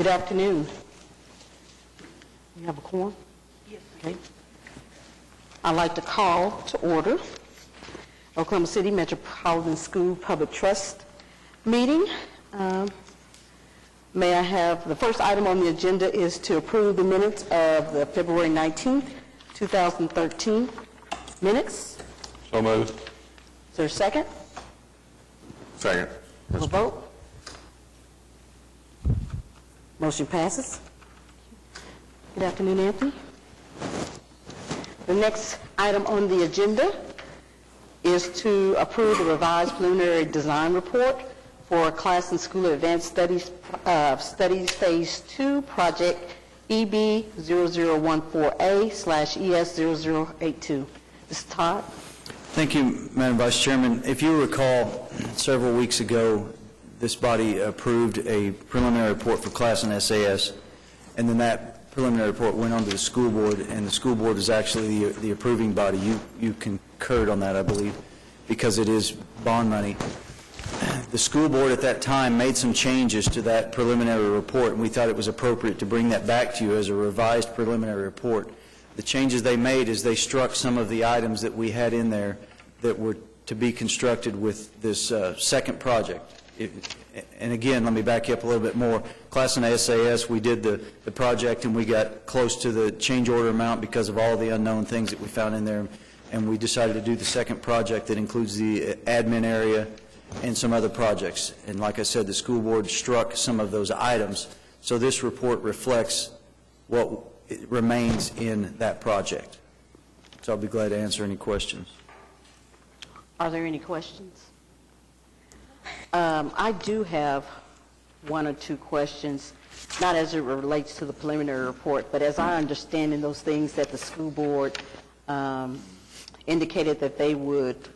Good afternoon. You have a quorum? Yes. Okay. I'd like to call to order Oklahoma City Metropolitan School Public Trust meeting. May I have, the first item on the agenda is to approve the minutes of the February 19th, 2013 minutes. So moved. Is there a second? Second. We'll vote. Motion passes. Good afternoon, Anthony. The next item on the agenda is to approve the revised preliminary design report for Class and School Advanced Studies Phase 2 Project EB0014A/ES0082. Mr. Todd? Thank you, Madam Vice Chairman. If you recall, several weeks ago, this body approved a preliminary report for class and SAS, and then that preliminary report went on to the school board, and the school board is actually the approving body. You concurred on that, I believe, because it is bond money. The school board at that time made some changes to that preliminary report, and we thought it was appropriate to bring that back to you as a revised preliminary report. The changes they made is they struck some of the items that we had in there that were to be constructed with this second project. And again, let me back you up a little bit more. Class and SAS, we did the project and we got close to the change order amount because of all the unknown things that we found in there, and we decided to do the second project that includes the admin area and some other projects. And like I said, the school board struck some of those items, so this report reflects what remains in that project. So I'll be glad to answer any questions. Are there any questions? I do have one or two questions, not as it relates to the preliminary report, but as I understand in those things that the school board indicated that they would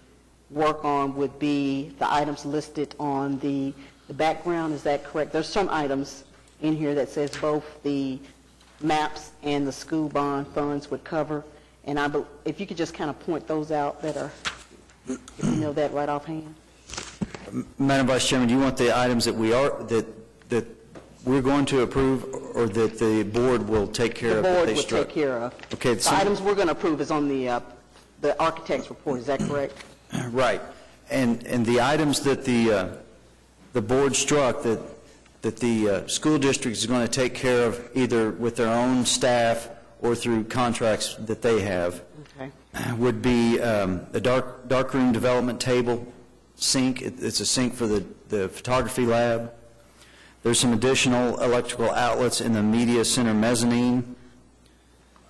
work on would be the items listed on the background. Is that correct? There's some items in here that says both the maps and the school bond funds would cover, and if you could just kind of point those out that are, if you know that right offhand. Madam Vice Chairman, do you want the items that that we're going to approve, or that the board will take care of? The board will take care of. Okay. The items we're going to approve is on the architect's report. Is that correct? Right. And the items that the board struck that the school district is going to take care of either with their own staff or through contracts that they have, okay, would be the dark room development table, sink. It's a sink for the photography lab. There's some additional electrical outlets in the media center mezzanine.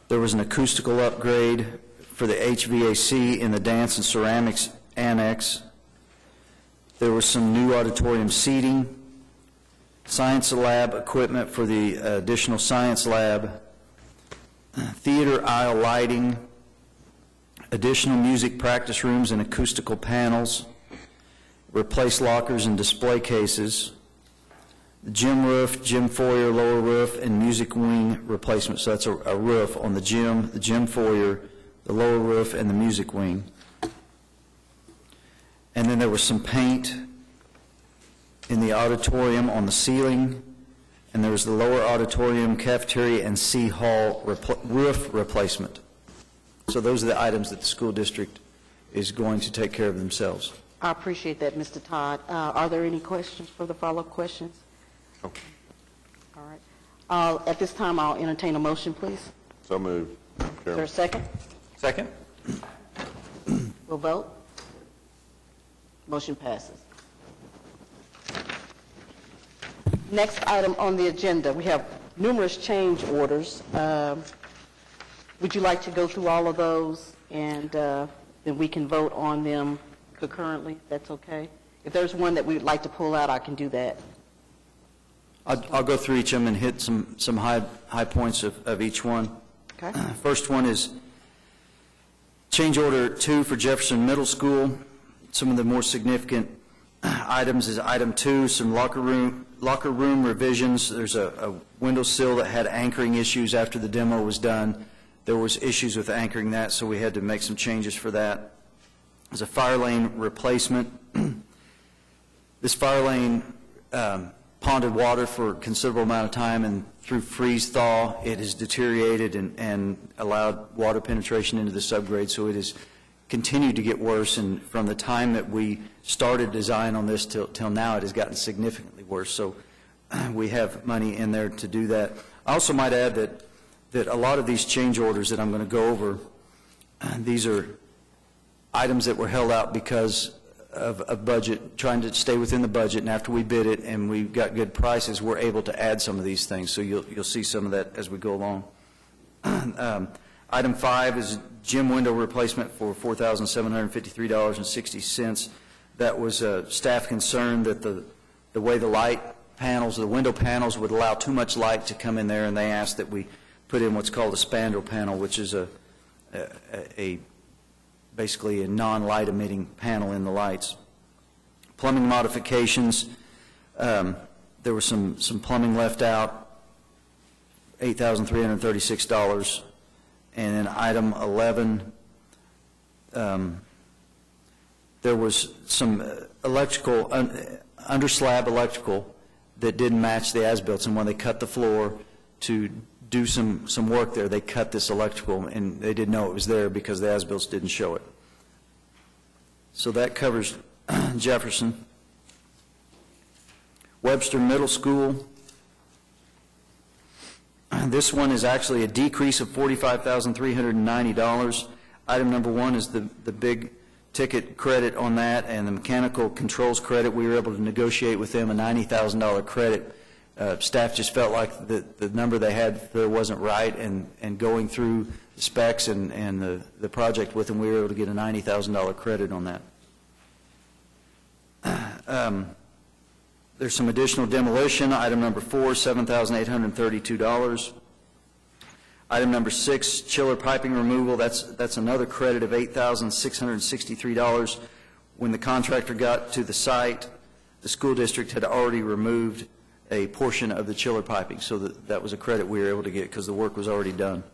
There was an acoustical upgrade for the HVAC in the dance and ceramics annex. There was some new auditorium seating, science lab equipment for the additional science lab, theater aisle lighting, additional music practice rooms and acoustical panels, replace lockers and display cases, gym roof, gym foyer, lower roof, and music wing replacement. So that's a roof on the gym foyer, the lower roof, and the music wing. And then there was some paint in the auditorium on the ceiling, and there was the lower auditorium, cafeteria, and C hall roof replacement. So those are the items that the school district is going to take care of themselves. I appreciate that, Mr. Todd. Are there any questions for the follow-up questions? Okay. All right. At this time, I'll entertain a motion, please. So moved. Is there a second? Second. We'll vote. Motion passes. Next item on the agenda, we have numerous change orders. Would you like to go through all of those, and then we can vote on them concurrently? That's okay. If there's one that we'd like to pull out, I can do that. I'll go through each of them and hit some high points of each one. Okay. First one is change order 2 for Jefferson Middle School. Some of the more significant items is item 2, some locker room revisions. There's a windowsill that had anchoring issues after the demo was done. There was issues with anchoring that, so we had to make some changes for that. There's a fire lane replacement. This fire lane pond ponded water for a considerable amount of time, and through freeze-thaw, it has deteriorated and allowed water penetration into the subgrade, so it has continued to get worse, and from the time that we started design on this till now, it has gotten significantly worse. So we have money in there to do that. I also might add that a lot of these change orders that I'm going to go over, these are items that were held out because of budget, trying to stay within the budget, and after we bid it and we got good prices, we're able to add some of these things. So you'll see some of that as we go along. Item 5 is gym window replacement for $4,753.60. That was staff concern that the way the light panels, the window panels would allow too much light to come in there, and they asked that we put in what's called a spandrel panel, which is basically a non-light emitting panel in the lights. Plumbing modifications, there was some plumbing left out, $8,336. And then item 11, there was some electrical, under slab electrical that didn't match the as-built, and when they cut the floor to do some work there, they cut this electrical, and they didn't know it was there because the as-built didn't show it. So that covers Jefferson. Webster Middle School. This one is actually a decrease of $45,390. Item number 1 is the big ticket credit on that, and the mechanical controls credit. We were able to negotiate with them a $90,000 credit. Staff just felt like the number they had there wasn't right, and going through the specs and the project with them, we were able to get a $90,000 credit on that. There's some additional demolition. Item number 4, $7,832. Item number 6, chiller piping removal. That's another credit of $8,663. When the contractor got to the site, the school district had already removed a portion of the chiller piping, so that was a credit we were able to get because the work was already done.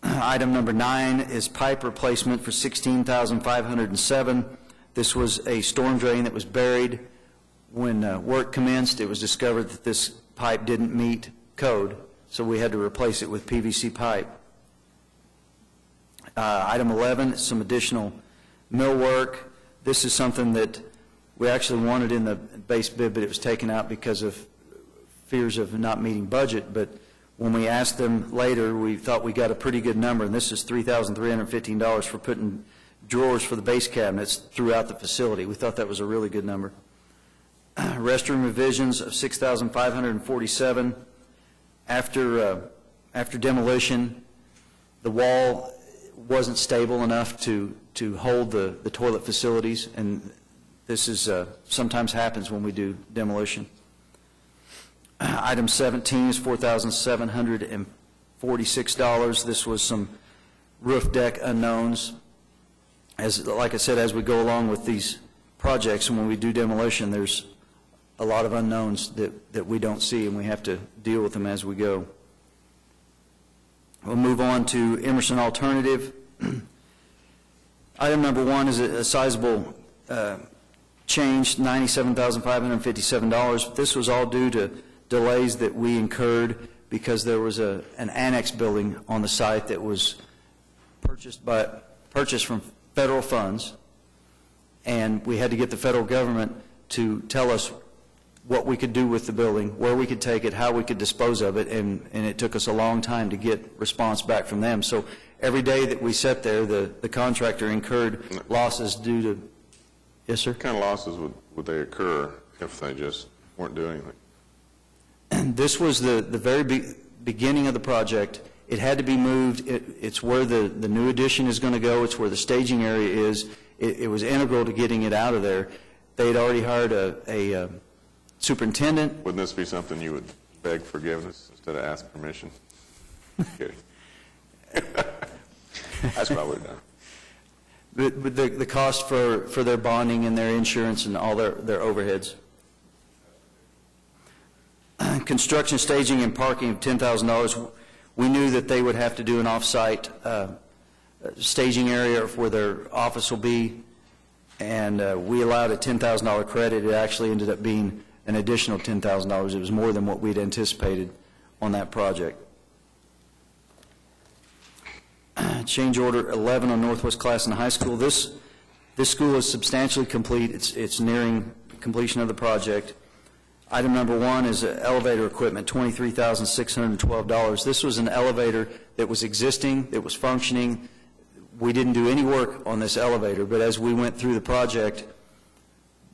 Item number 9 is pipe replacement for $16,507. This was a storm drain that was buried. When work commenced, it was discovered that this pipe didn't meet code, so we had to replace it with PVC pipe. Item 11 is some additional millwork. This is something that we actually wanted in the base bid, but it was taken out because of fears of not meeting budget. But when we asked them later, we thought we got a pretty good number, and this is $3,315 for putting drawers for the base cabinets throughout the facility. We thought that was a really good number. Restroom revisions of $6,547. After demolition, the wall wasn't stable enough to hold the toilet facilities, and this is sometimes happens when we do demolition. Item 17 is $4,746. This was some roof deck unknowns. Like I said, as we go along with these projects, and when we do demolition, there's a lot of unknowns that we don't see, and we have to deal with them as we go. We'll move on to Emerson Alternative. Item number 1 is a sizable change, $97,557. This was all due to delays that we incurred because there was an annex building on the site that was purchased from federal funds, and we had to get the federal government to tell us what we could do with the building, where we could take it, how we could dispose of it, and it took us a long time to get response back from them. So every day that we sat there, the contractor incurred losses due to... Yes, sir? What kind of losses would they occur if they just weren't doing anything? And this was the very beginning of the project. It had to be moved. It's where the new addition is going to go. It's where the staging area is. It was integral to getting it out of there. They had already hired a superintendent. Wouldn't this be something you would beg forgiveness instead of ask permission? Kidding. That's what I would have done. But the cost for their bonding and their insurance and all their overheads. Construction, staging, and parking of $10,000. We knew that they would have to do an off-site staging area where their office will be. and we allowed a $10,000 credit. It actually ended up being an additional $10,000. It was more than what we'd anticipated on that project. Change order 11 on Northwest Classen High School. This school is substantially complete. It's nearing completion of the project. Item number 1 is elevator equipment, $23,612. This was an elevator that was existing, that was functioning. We didn't do any work on this elevator, but as we went through the project,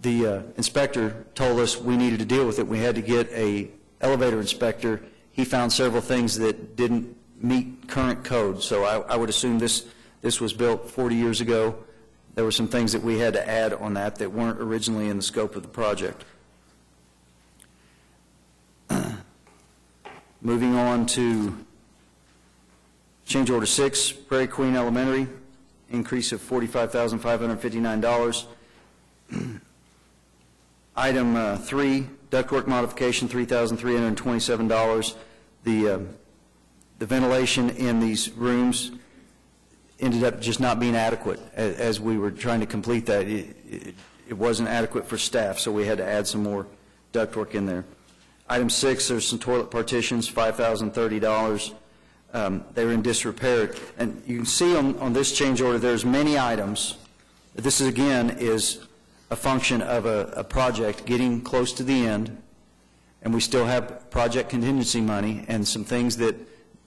the inspector told us we needed to deal with it. We had to get a elevator inspector. He found several things that didn't meet current code, so I would assume this was built 40 years ago. There were some things that we had to add on that weren't originally in the scope of the project. Moving on to change order 6, Prairie Queen Elementary, increase of $45,559. Item 3, ductwork modification, $3,327. The ventilation in these rooms ended up just not being adequate. As we were trying to complete that, it wasn't adequate for staff, so we had to add some more ductwork in there. Item 6, there's some toilet partitions, $5,030. They were in disrepair. And you can see on this change order, there's many items. This, again, is a function of a project getting close to the end, and we still have project contingency money and some things that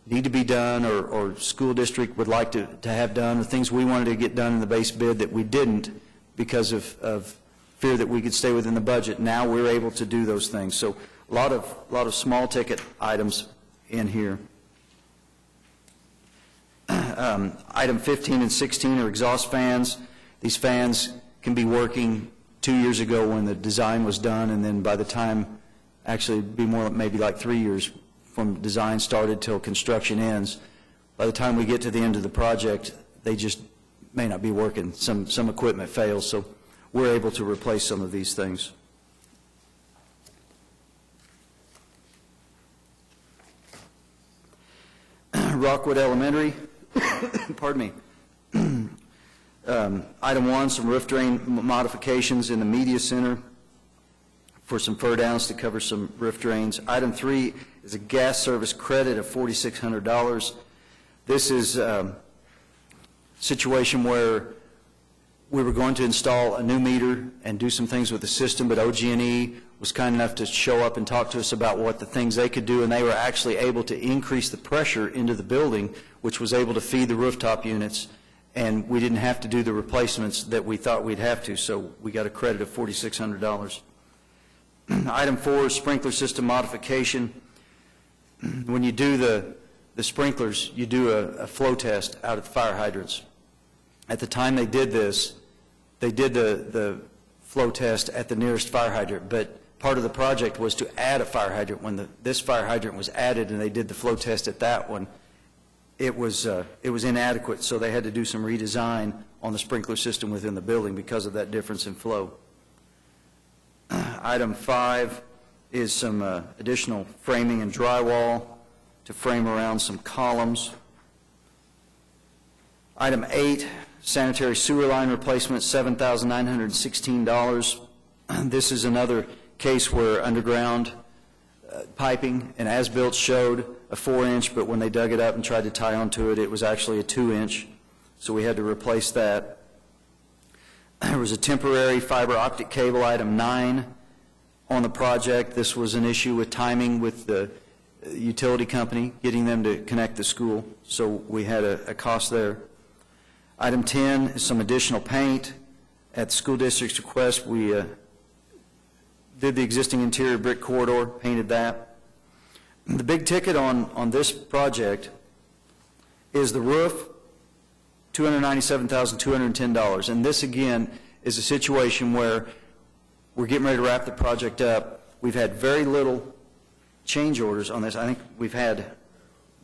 need to be done or school district would like to have done, or things we wanted to get done in the base bid that we didn't because of fear that we could stay within the budget. Now we're able to do those things. So a lot of small ticket items in here. Item 15 and 16 are exhaust fans. These fans can be working 2 years ago when the design was done, and then by the time, actually it'd be more maybe like 3 years from design started till construction ends. By the time we get to the end of the project, they just may not be working. Some equipment fails, so we're able to replace some of these things. Rockwood Elementary, pardon me. Item 1, some roof drain modifications in the media center for some fur downs to cover some roof drains. Item 3 is a gas service credit of $4,600. This is a situation where we were going to install a new meter and do some things with the system, but OG&E was kind enough to show up and talk to us about what the things they could do, and they were actually able to increase the pressure into the building, which was able to feed the rooftop units, and we didn't have to do the replacements that we thought we'd have to, so we got a credit of $4,600. Item 4 is sprinkler system modification. When you do the sprinklers, you do a flow test out at the fire hydrants. At the time they did this, they did the flow test at the nearest fire hydrant, but part of the project was to add a fire hydrant. When this fire hydrant was added and they did the flow test at that one, it was inadequate, so they had to do some redesign on the sprinkler system within the building because of that difference in flow. Item 5 is some additional framing and drywall to frame around some columns. Item 8, sanitary sewer line replacement, $7,916. This is another case where underground piping and as-built showed a 4-inch, but when they dug it up and tried to tie onto it, it was actually a 2-inch, so we had to replace that. There was a temporary fiber optic cable, item 9, on the project. This was an issue with timing with the utility company, getting them to connect the school, so we had a cost there. Item 10 is some additional paint. At the school district's request, we did the existing interior brick corridor, painted that. The big ticket on this project is the roof, $297,210. And this, again, is a situation where we're getting ready to wrap the project up. We've had very little change orders on this. I think we've had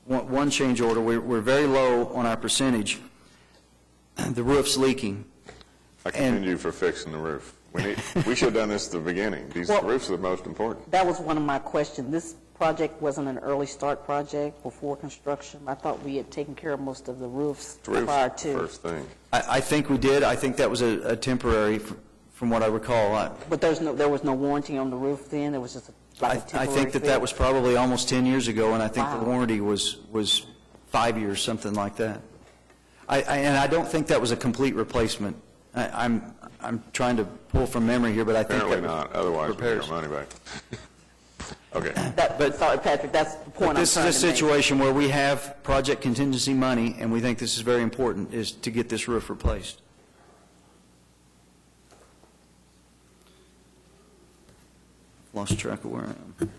one change order. We're very low on our percentage. The roof's leaking. I commend you for fixing the roof. We should have done this at the beginning. These roofs are the most important. That was one of my questions. project wasn't an early start project before construction? I thought we had taken care of most of the roofs prior to. First thing. I think we did. I think that was a temporary, from what I recall. But there was no warranty on the roof then? It was just like a temporary I think that fix? was probably almost 10 years ago, and I think the Wow. warranty was 5 years, something like that. And I don't think that was a complete replacement. I'm trying to pull from memory here, but I think Apparently that was not, otherwise we get repairs. our money back. Okay. Sorry, Patrick, that's the point I'm This trying is a to make. situation where we have project contingency money, and we think this is very important, is to get this roof replaced. Lost track of where I am.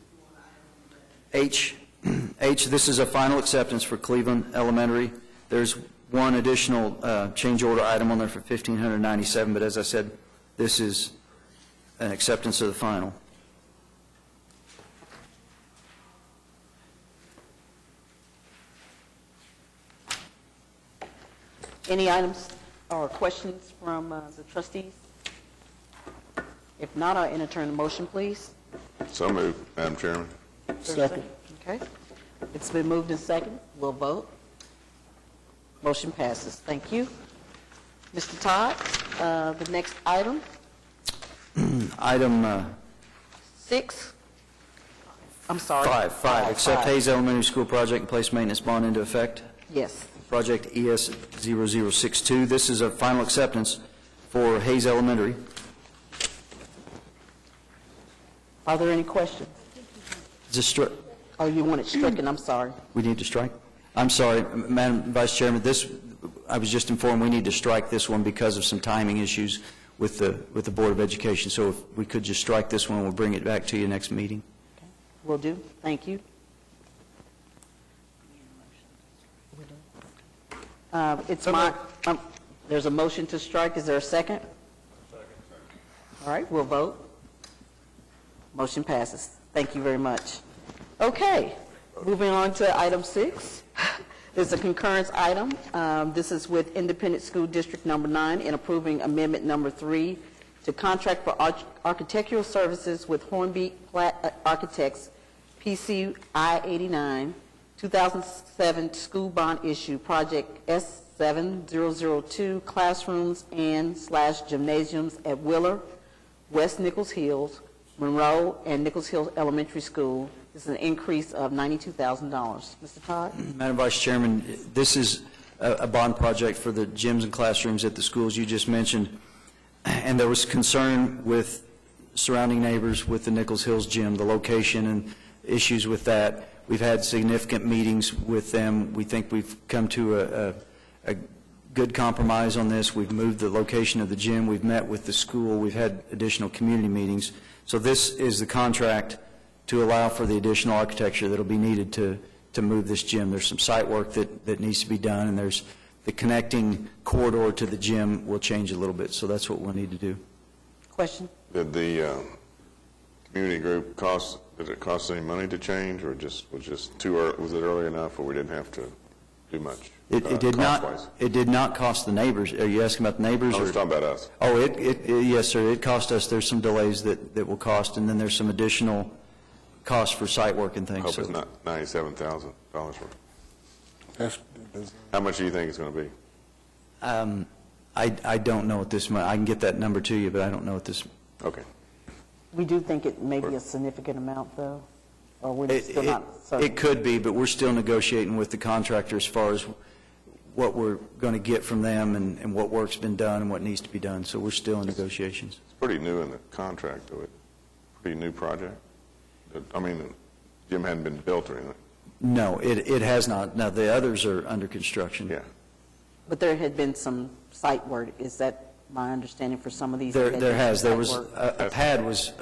H, this is a final acceptance for Cleveland Elementary. There's one additional change order item on there for $1,597, but as I said, this is an acceptance of the final. Any items or questions from the trustees? If not, I'll entertain a motion, please. So moved, Madam Chairman. Second. Okay. It's been moved and second. We'll vote. Motion passes. Thank you. Mr. Todd, the next item, Item 6. I'm sorry. Five, accept Hayes Elementary School project and place maintenance bond into effect. Yes. Project ES 0062. This is a final acceptance for Hayes Elementary. Are there any questions? Just Oh, you want it stricken, I'm sorry. we need to strike? I'm sorry, Madam Vice Chairman, I was just informed we need to strike this one because of some timing issues with the Board of Education. So if we could just strike this one, we'll bring it back to you next meeting. Will do. Thank you. There's a motion to strike. Is there a second? Second. All right, we'll vote. Motion passes. Thank you very much. Okay, moving on to item 6. This is a concurrence item. This is with Independent School District Number 9 in approving Amendment Number 3 to contract for architectural services with Hornbeak Platt Architects, PC I-89, 2007 school bond issue, project S7002, classrooms and/gymnasiums at Willer, West Nichols Hills, Monroe, and Nichols Hills Elementary School. This is an increase of $92,000. Mr. Todd? Madam Vice Chairman, this is a bond project for the gyms and classrooms at the schools you just mentioned, and there was concern with surrounding neighbors with the Nichols Hills Gym, the location and issues with that. We've had significant meetings with them. We think we've come to a good compromise on this. We've moved the location of the gym. We've met with the school. We've had additional community meetings. So this is the contract to allow for the additional architecture that will be needed to move this gym. There's some site work that needs to be done, and there's the connecting corridor to the gym will change a little bit. So that's what we'll need to do. Question? Did the community group did it cost any money to change, or was it early enough where we didn't have to do much? It did not. Cost-wise? It did not cost the neighbors. Are you asking about the neighbors? I was talking about us. Oh, yes, sir. It cost us. There's some delays that will cost, and then there's some additional costs for site work and I things. hope it's not $97,000 worth. How much do you think it's going to be? I don't know at this moment. I can get that number to you, but I don't know at this. Okay. We do think it may be a significant amount, though, or we're still not certain? It could be, but we're still negotiating with the contractor as far as what we're going to get from them and what work's been done and what needs to be done. So we're still in negotiations. It's pretty new in the contract, though. Pretty new project. I mean, the gym hadn't been built or anything. No, it has not. Now, the others are under construction. Yeah. But there had been some site work. Is that my understanding for some of these? There has. There was Site work? a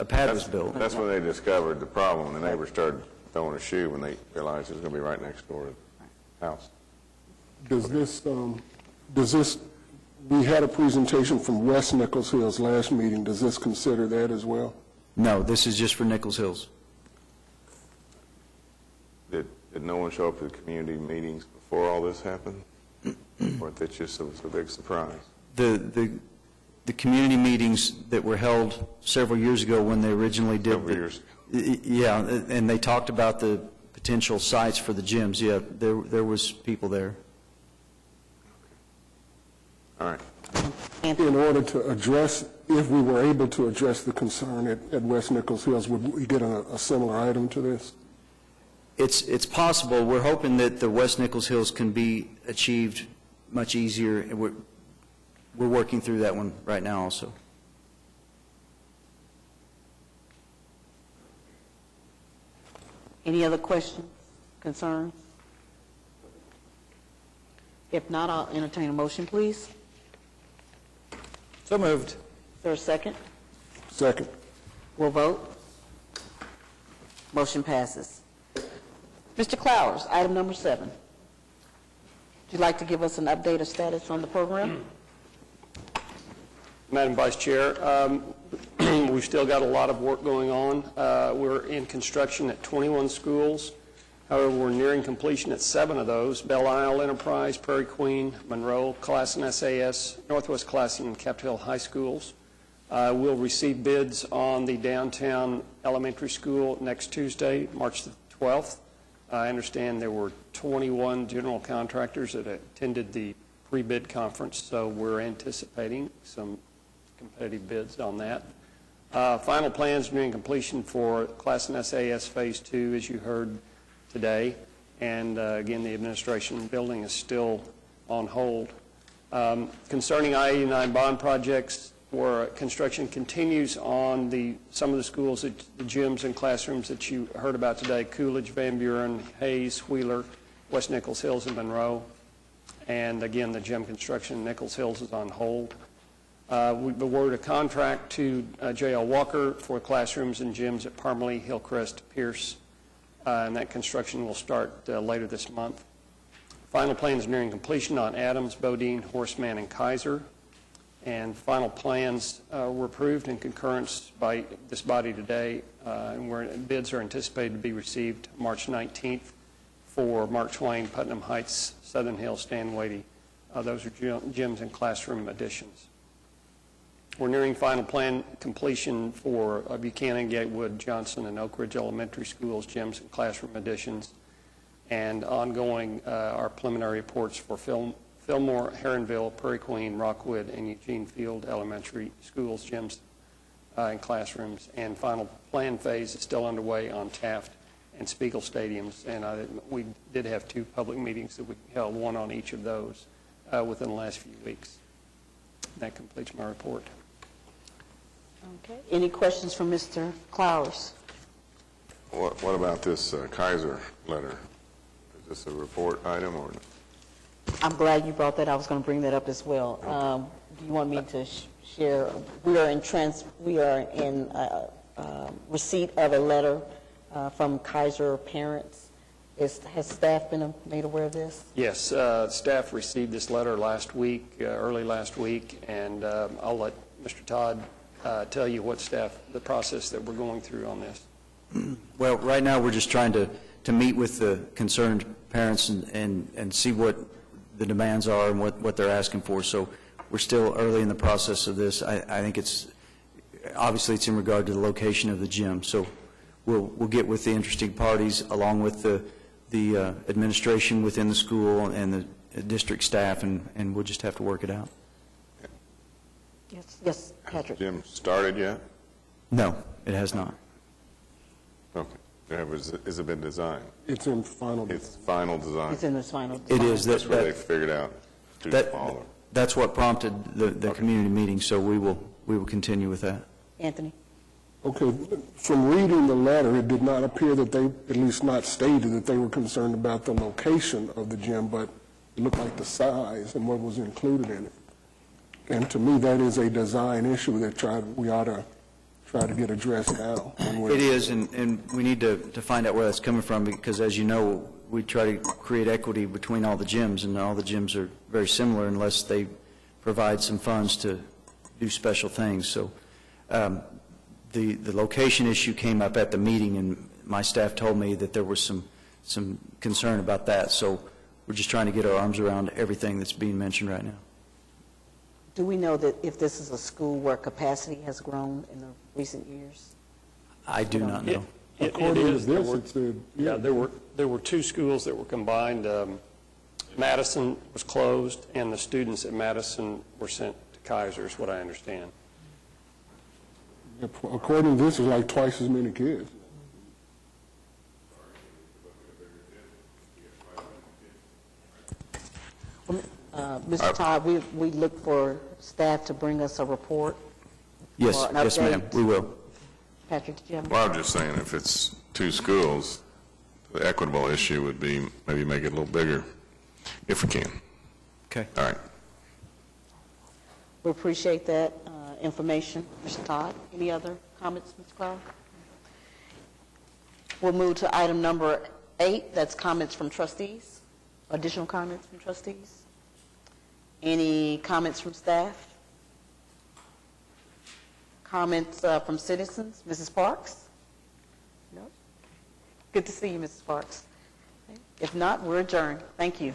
pad was built. That's when they discovered the problem. The neighbors started throwing a shoe when they realized it was going to be right next door to the house. Does this, we had a presentation from West Nichols Hills last meeting. Does this consider that as well? No, this is just for Nichols Hills. Did no one show up to the community meetings before all this happened? Or that just was a big surprise? The community meetings that were held several years ago when they originally did. Several years. Yeah, and they talked about the potential sites for the gyms. Yeah, there was people there. All right. In order to address, if we were able to address the concern at West Nichols Hills, would we get a similar item to this? It's possible. We're hoping that the West Nichols Hills can be achieved much easier. And we're working through that one right now also. Any other questions, concerns? If not, I'll entertain a motion, please. So moved. Is there a second? Second. We'll vote. Motion passes. Mr. Clowers, item number 7. Would you like to give us an update of status on the program? Madam Vice Chair, we've still got a lot of work going on. We're in construction at 21 schools. However, we're nearing completion at 7 of those: Belle Isle Enterprise, Prairie Queen, Monroe, Classen SAS, Northwest Classen, and Capitol Hill High Schools. We'll receive bids on the downtown elementary school next Tuesday, March the 12th. I understand there were 21 general contractors that attended the pre-bid conference, so we're anticipating some competitive bids on that. Final plans nearing completion for Classen SAS Phase 2, as you heard today, and again, the administration building is still on hold. Concerning I-89 bond projects, where construction continues on some of the schools, the gyms and classrooms that you heard about today: Coolidge, Van Buren, Hayes, Wheeler, West Nichols Hills, and Monroe. And again, the gym construction in Nichols Hills is on hold. We've awarded a contract to J.L. Walker for classrooms and gyms at Parmalee, Hillcrest, Pierce, and that construction will start later this month. Final plans nearing completion on Adams, Bodine, Horseman, and Kaiser. And final plans were approved in concurrence by this body today, and bids are anticipated to be received March 19th for Mark Twain, Putnam Heights, Southern Hills, Stanwady. Those are gyms and classroom additions. We're nearing final plan completion for Buchanan, Gatewood, Johnson, and Oak Ridge Elementary Schools, gyms and classroom additions, and ongoing our preliminary reports for Fillmore, Heronville, Prairie Queen, Rockwood, and Eugene Field Elementary Schools, gyms, and classrooms. And final plan phase is still underway on Taft and Spiegel stadiums. And we did have 2 public meetings that we held, one on each of those within the last few weeks. That completes my report. Okay. Any questions from Mr. Clowers? What about this Kaiser letter? Is this a report item or? I'm glad you brought that. I was going to bring that up as well. Do you want me to share? We are in receipt of a letter from Kaiser parents. Has staff been made aware of this? Yes, staff received this letter last week, early last week, and I'll let Mr. Todd tell you the process that we're going through on this. Well, right now, we're just trying to meet with the concerned parents and see what the demands are and what they're asking for. So we're still early in the process of this. I think obviously it's in regard to the location of the gym. So we'll get with the interested parties along with the administration within the school and the district staff, and we'll just have to work it out. Yes, Patrick. Has the gym started yet? No, it has not. Okay. Has it been designed? It's in final. It's final design. It's in this final. It is. That's where they figured out to follow. That's what prompted the community meeting, so we will continue with that. Anthony? Okay, from reading the letter, it did not appear that they, at least not stated, that they were concerned about the location of the gym, but it looked like the size and what was included in it. And to me, that is a design issue that we ought to try to get addressed now. It is, and we need to find out where that's coming from, because as you know, we try to create equity between all the gyms, and all the gyms are very similar unless they provide some funds to do special things. So the location issue came up at the meeting, and my staff told me that there was some concern about that. So we're just trying to get our arms around everything that's being mentioned right now. Do we know that if this is a school where capacity has grown in the recent years? I do not know. According to is. There this, were- it said, Yeah, there were two schools that were combined. Madison was closed, and the students at Madison were sent to Kaiser, is what I understand. according to this, it's like twice as many kids. Mr. Todd, we look for staff to bring us a report. Yes, Or an yes, ma'am, update. we will. Patrick, did you have? Well, I'm just saying, if it's two schools, the equitable issue would be maybe make it a little bigger, if we can. Okay. All right. We appreciate that information. Mr. Todd, any other comments, Ms. Crowell? We'll move to item number 8, that's comments from trustees. Additional comments from trustees? Any comments from staff? Comments from citizens? Mrs. Parks? No? Good to see you, Mrs. Parks. If not, we're adjourned. Thank you.